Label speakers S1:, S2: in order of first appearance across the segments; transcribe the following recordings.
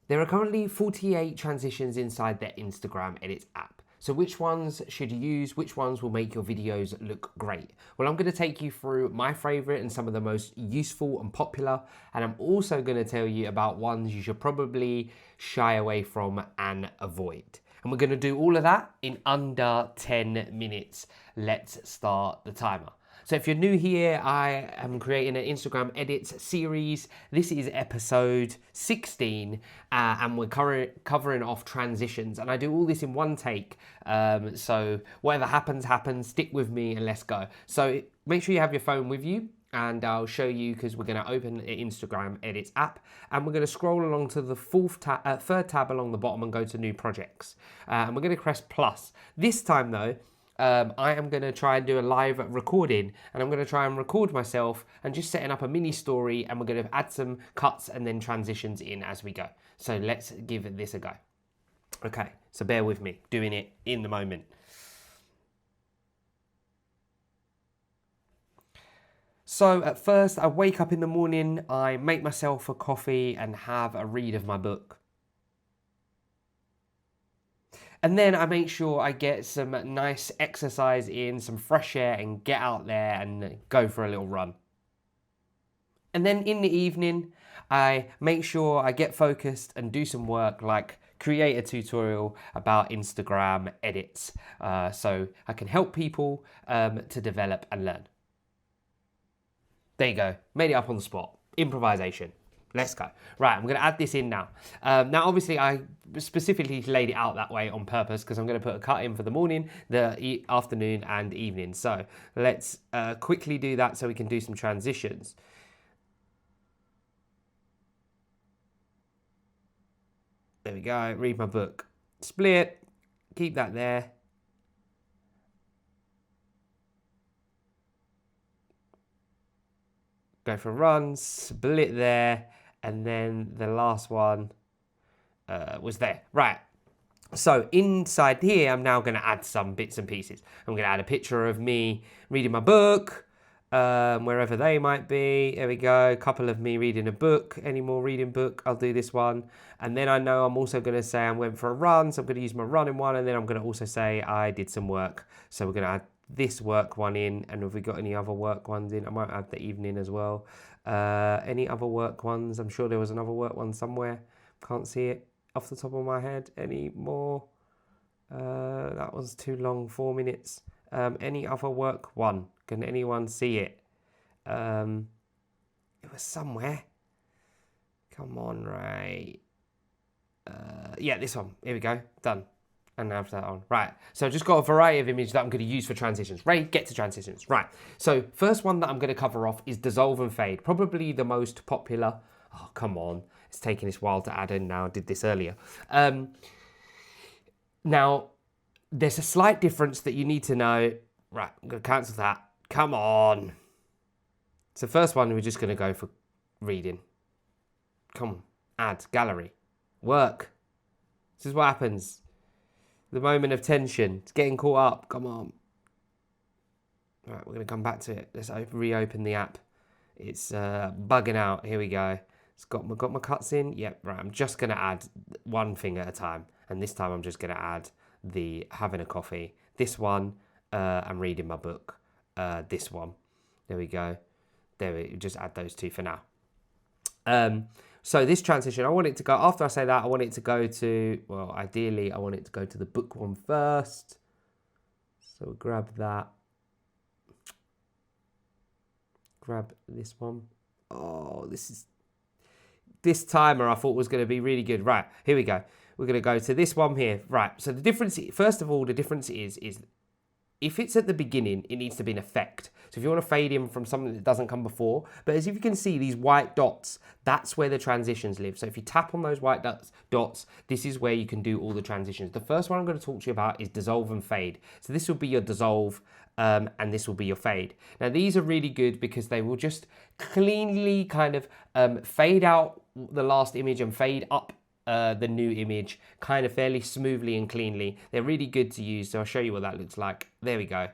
S1: There are currently 48 transitions inside the Instagram Edits app. So which ones should you use? Which ones will make your videos look great? Well, I'm going to take you through my favorite and some of the most useful and popular. And I'm also going to tell you about ones you should probably shy away from and avoid. And we're going to do all of that in under 10 minutes. Let's start the timer. So if you're new here, I am creating an Instagram edits series. This is episode 16 and we're covering off transitions. And I do all this in one take. So whatever happens, happens. Stick with me and let's go. So make sure you have your phone with you. And I'll show you because we're going to open the Instagram Edits app and we're going to scroll along to the third tab along the bottom and go to New Projects. And we're going to press plus. This time though, I am going to try and do a live recording and I'm going to try and record myself and just setting up a mini story and we're going to add some cuts and then transitions in as we go. So let's give this a go. Okay, so bear with me, doing it in the moment. So at first I wake up in the morning, I make myself a coffee and have a read of my book. And then I make sure I get some nice exercise in, some fresh air and get out there and go for a little run. And then in the evening, I make sure I get focused and do some work like create a tutorial about Instagram edits so I can help people to develop and learn. There you go, made it up on the spot, improvisation. Let's go. Right, I'm going to add this in now. Now, obviously, I specifically laid it out that way on purpose because I'm going to put a cut in for the morning, the afternoon, and evening. So let's quickly do that so we can do some transitions. There we go. Read my book. Split. Keep that there. Go for runs. Split there. And then the last one was there. Right. So inside here, I'm now going to add some bits and pieces. I'm going to add a picture of me reading my book, wherever they might be. There we go. A couple of me reading a book. Any more reading book? I'll do this one. And then I know I'm also going to say I went for a run. So I'm going to use my running one. And then I'm going to also say I did some work. So we're going to add this work one in. And have we got any other work ones in? I might add the evening as well. Any other work ones? I'm sure there was another work one somewhere. Can't see it off the top of my head. Any more? That was too long, 4 minutes. Any other work one? Can anyone see it? It was somewhere. Come on, right. Yeah, this one. Here we go. Done. And now that on. Right. So I've just got a variety of images that I'm going to use for transitions. Ready? Get to transitions. Right. So first one that I'm going to cover off is dissolve and fade. Probably the most popular. Oh, come on. It's taking this while to add in now. I did this earlier. Now, there's a slight difference that you need to know. Right. I'm going to cancel that. Come on. So first one, we're just going to go for reading. Come on. Add. Gallery. Work. This is what happens. The moment of tension. It's getting caught up. Come on. All right, we're going to come back to it. Let's reopen the app. It's bugging out. Here we go. It's got my cuts in. Yep, right. I'm just going to add one thing at a time. And this time I'm just going to add the having a coffee. This one, I'm reading my book. This one. There we go. There we just add those two for now. So this transition, I want it to go, after I say that, I want it to go to, well, ideally, I want it to go to the book one first. So we'll grab that. Grab this one. Oh, this timer I thought was going to be really good. Right, here we go. We're going to go to this one here. Right, so the difference, first of all, the difference is if it's at the beginning, it needs to be an effect. So if you want to fade in from something that doesn't come before, but as if you can see these white dots, that's where the transitions live. So if you tap on those white dots, this is where you can do all the transitions. The first one I'm going to talk to you about is dissolve and fade. So this will be your dissolve and this will be your fade. Now these are really good because they will just cleanly kind of fade out the last image and fade up the new image kind of fairly smoothly and cleanly. They're really good to use, so I'll show you what that looks like. There we go.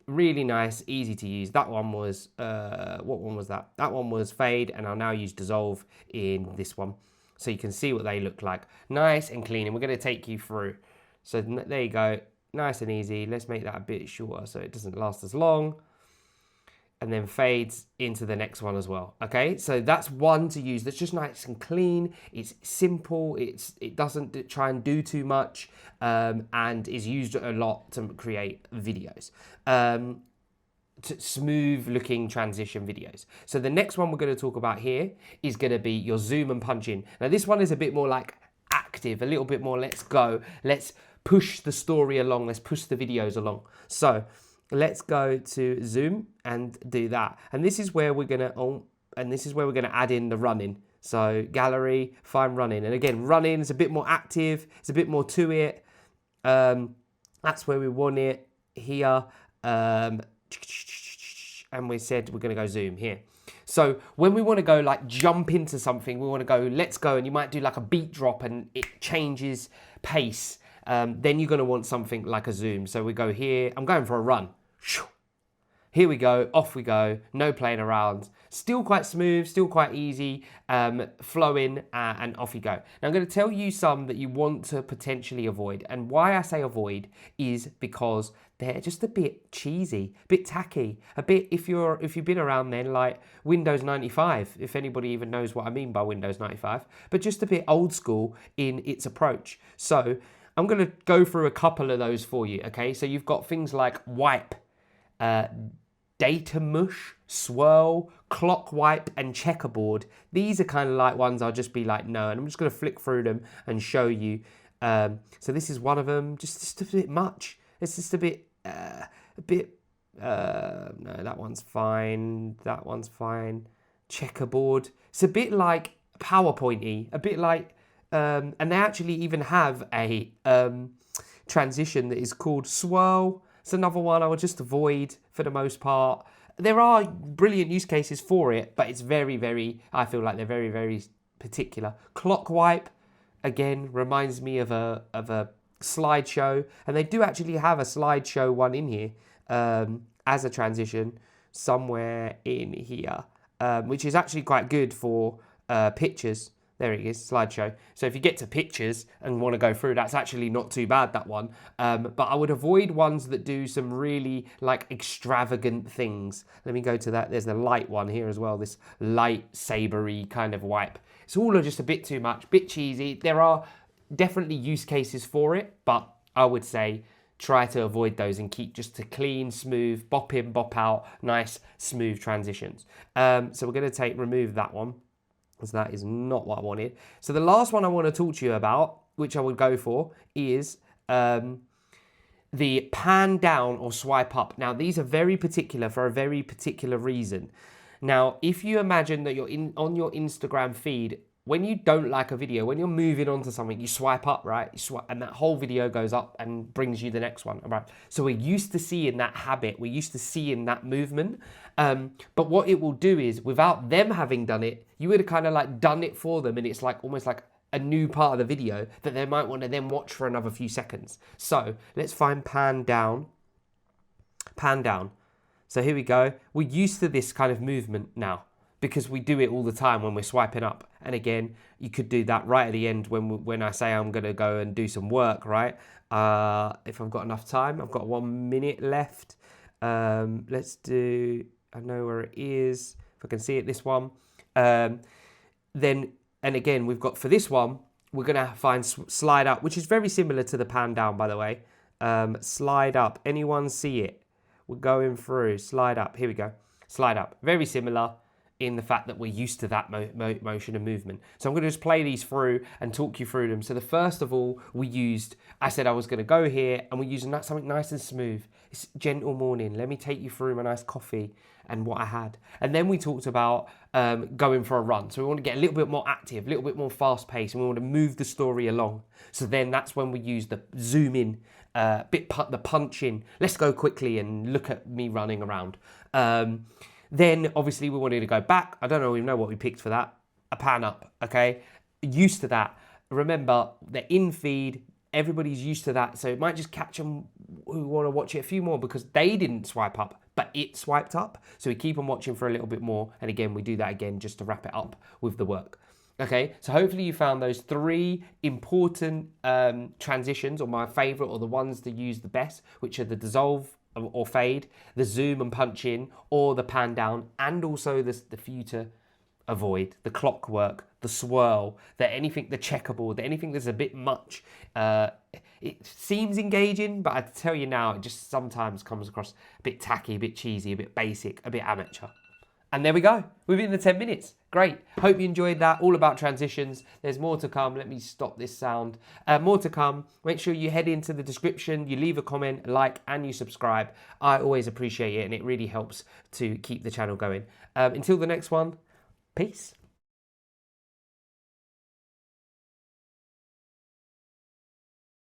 S1: Really nice, easy to use. That one was, what one was that? That one was fade, and I'll now use dissolve in this one. so you can see what they look like. Nice and clean, and we're going to take you through. So there you go, nice and easy. Let's make that a bit shorter so it doesn't last as long. And then fades into the next one as well. Okay, so that's one to use. That's just nice and clean. It's simple. It doesn't try and do too much, and is used a lot to create videos. Smooth looking transition videos. So the next one we're going to talk about here is going to be your zoom and punch in. Now this one is a bit more like active, a little bit more let's go, let's push the story along, let's push the videos along. So let's go to zoom and do that. And this is where we're going to add in the running. So gallery, find running. And again, running is a bit more active, it's a bit more to it. That's where we want it here. And we said we're going to go zoom here. So when we want to go like jump into something, we want to go let's go, and you might do like a beat drop and it changes pace. Then you're going to want something like a zoom. So we go here, I'm going for a run. Here we go, off we go, no playing around. Still quite smooth, still quite easy, flowing, and off you go. Now I'm going to tell you some that you want to potentially avoid. And why I say avoid is because they're just a bit cheesy, a bit tacky, a bit, if you've been around then, like Windows 95, if anybody even knows what I mean by Windows 95, but just a bit old school in its approach. So I'm going to go through a couple of those for you, okay? So you've got things like wipe, Datamosh, Swirl, clock wipe, and Checkboard. These are kind of like ones I'll just be like, no, and I'm just going to flick through them and show you. So this is one of them, just a bit much. It's just a bit, no, that one's fine. That one's fine. Checkerboard. It's a bit like PowerPoint-y, a bit like, and they actually even have a transition that is called Swirl. It's another one I would just avoid for the most part. There are brilliant use cases for it, but it's very, very, I feel like they're very, very particular. Clock wipe, again, reminds me of a slideshow, and they do actually have a slideshow one in here as a transition somewhere in here, which is actually quite good for pictures. There it is, slideshow. So if you get to pictures and want to go through, that's actually not too bad, that one. But I would avoid ones that do some really like extravagant things. Let me go to that. There's the light one here as well, this lightsaber-y kind of wipe. It's all just a bit too much, bit cheesy. There are definitely use cases for it, but I would say try to avoid those and keep just to clean, smooth, bop in, bop out, nice, smooth transitions. So we're going to remove that one, because that is not what I wanted. So the last one I want to talk to you about, which I would go for, is the pan down or swipe up. Now, these are very particular for a very particular reason. Now, if you imagine that you're on your Instagram feed, when you don't like a video, when you're moving on to something, you swipe up, right? You swipe, and that whole video goes up and brings you the next one, right? So we're used to seeing that habit. We're used to seeing that movement. But what it will do is, without them having done it, you would have kind of like done it for them, and it's like almost like a new part of the video that they might want to then watch for another few seconds. So let's find pan down. Pan down. So here we go. We're used to this kind of movement now, because we do it all the time when we're swiping up. And again, you could do that right at the end when I say I'm going to go and do some work, right? If I've got enough time, I've got 1 minute left. Let's do, I know where it is. If I can see it, this one. And again, we've got for this one, we're going to find slide up, which is very similar to the pan down, by the way. Slide up. Anyone see it? We're going through. Slide up. Here we go. Slide up. Very similar in the fact that we're used to that motion and movement. So I'm going to just play these through and talk you through them. So the first of all, I said I was going to go here, and we're using something nice and smooth. It's gentle morning. Let me take you through my nice coffee and what I had. And then we talked about going for a run. So we want to get a little bit more active, a little bit more fast paced, and we want to move the story along. So then that's when we use the zoom in, the punch in. Let's go quickly and look at me running around. Then, obviously, we wanted to go back. I don't even know what we picked for that. A pan up, okay? Used to that. Remember, the in feed, everybody's used to that. So it might just catch them who want to watch it a few more because they didn't swipe up, but it swiped up. So we keep on watching for a little bit more. And again, we do that again just to wrap it up with the work. Okay, so hopefully you found those 3 important transitions, or my favorite, or the ones to use the best, which are the dissolve or fade, the zoom and punch in, or the pan down, and also the for you to avoid the clockwork, the swirl, the checkerboard, anything that's a bit much. It seems engaging, but I tell you now, it just sometimes comes across a bit tacky, a bit cheesy, a bit basic, a bit amateur. And there we go. Within the 10 minutes. Great. Hope you enjoyed that. All about transitions. There's more to come. Let me stop this sound. More to come. Make sure you head into the description, you leave a comment, like, and you subscribe. I always appreciate it, and it really helps to keep the channel going. Until the next one, peace.